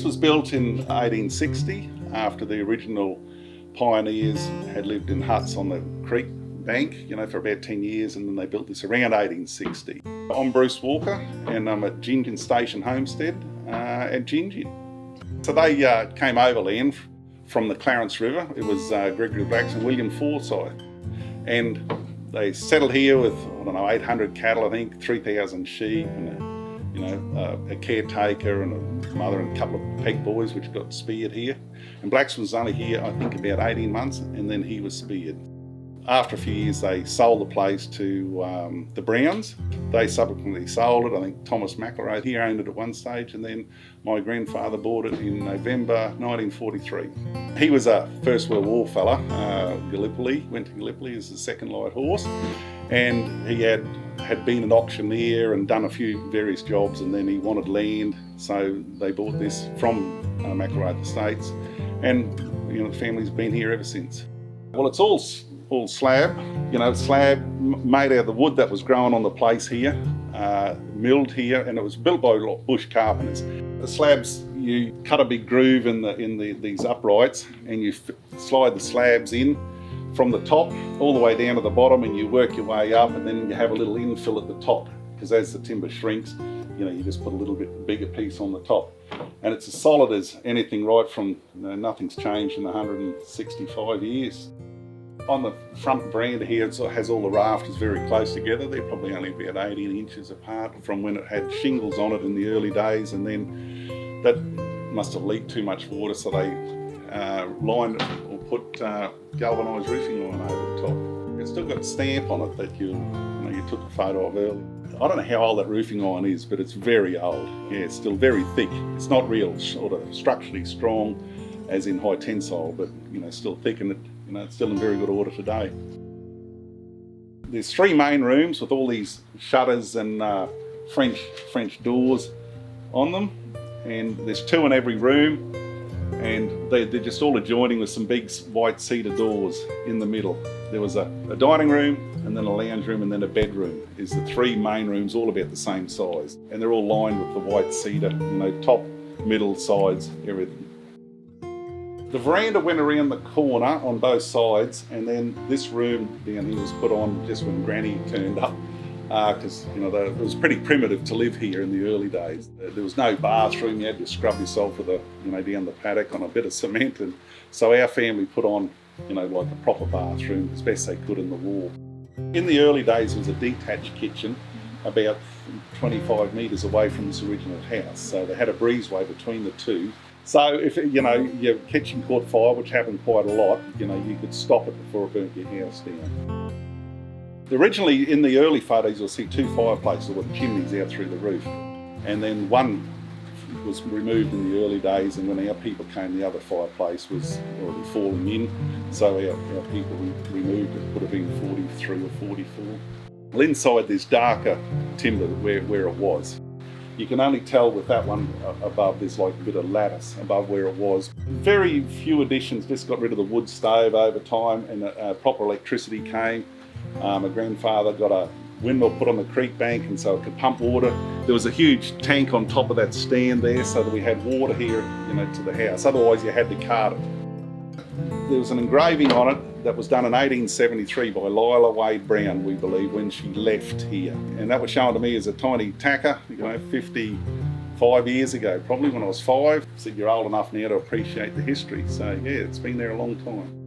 This was built in 1860 after the original pioneers had lived in huts on the creek bank, for about 10 years, and then they built this around 1860. I'm Bruce Walker, and I'm at Gin Gin Homestead at Gin Gin. So they came overland from the Clarence River. It was Gregory Blacks and William Forsyth, and they settled here with 800 cattle, I think, 3,000 sheep, and a caretaker and a mother and a couple of peg boys which got speared here. And Blacks was only here, I think, about 18 months, and then he was speared. After a few years, they sold the place to the Browns. They subsequently sold it. I think Thomas McElroy, he owned it at one stage, and then my grandfather bought it in November 1943. He was a First World War fella, Gallipoli, went to Gallipoli as the second light horse, and he had been an auctioneer and done a few various jobs, and then he wanted land, so they bought this from McElroy Estates, and the family's been here ever since. Well, it's all slab, slab made out of the wood that was grown on the place here, milled here, and it was built by bush carpenters. The slabs, you cut a big groove in these uprights, and you slide the slabs in from the top all the way down to the bottom, and you work your way up, and then you have a little infill at the top, because as the timber shrinks, you just put a little bit bigger piece on the top. And it's as solid as anything, right from, nothing's changed in 165 years. On the front veranda here, it has all the rafters very close together. They're probably only about 18 inches apart from when it had shingles on it in the early days, and then that must have leaked too much water, so they lined it or put galvanised roofing line over the top. It's still got a stamp on it that you took a photo of earlier. I don't know how old that roofing iron is, but it's very old. Yeah, it's still very thick. It's not real sort of structurally strong, as in high tensile, but still thick, and it's still in very good order today. There's 3 main rooms with all these shutters and French doors on them, and there's 2 in every room, and they're just all adjoining with some big white cedar doors in the middle. There was a dining room, and then a lounge room, and then a bedroom. Is the 3 main rooms, all about the same size, and they're all lined with the white cedar, top, middle, sides, everything. The veranda went around the corner on both sides, and then this room down here was put on just when Granny turned up, because it was pretty primitive to live here in the early days. There was no bathroom. You had to scrub yourself with down the paddock on a bit of cement, and so our family put on like a proper bathroom as best they could in the wall. In the early days, it was a detached kitchen about 25 metres away from this original house, so they had a breezeway between the two. So if your kitchen caught fire, which happened quite a lot, you could stop it before it burnt your house down. Originally, in the early photos, you'll see 2 fireplaces with chimneys out through the roof, and then one was removed in the early days, and when our people came, the other fireplace was already falling in, so our people removed it. Would have been 43 or 44. Well, inside there's darker timber where it was. You can only tell with that one above, there's like a bit of lattice above where it was. Very few additions, just got rid of the wood stove over time, and proper electricity came. My grandfather got a windmill put on the creek bank, and so it could pump water. There was a huge tank on top of that stand there, so that we had water here, to the house. Otherwise you had to cart it. There was an engraving on it that was done in 1873 by Lila Wade Brown, we believe, when she left here. And that was shown to me as a tiny tacker, 55 years ago, probably when I was 5. I said, you're old enough now to appreciate the history. So yeah, it's been there a long time.